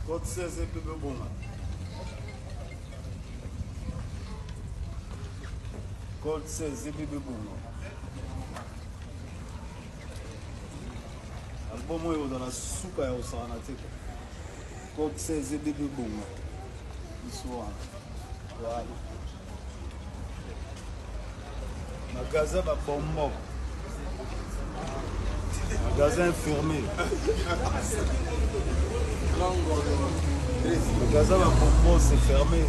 Code 16 et bébé bon. Code 16 et bébé bon. Album est dans la soupe à Osana. Code 16 et bébé bon. Voilà. Magasin va bomber. Magasin fermé. Magasin va bomber, c'est fermé.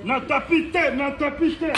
Natapité, natapité.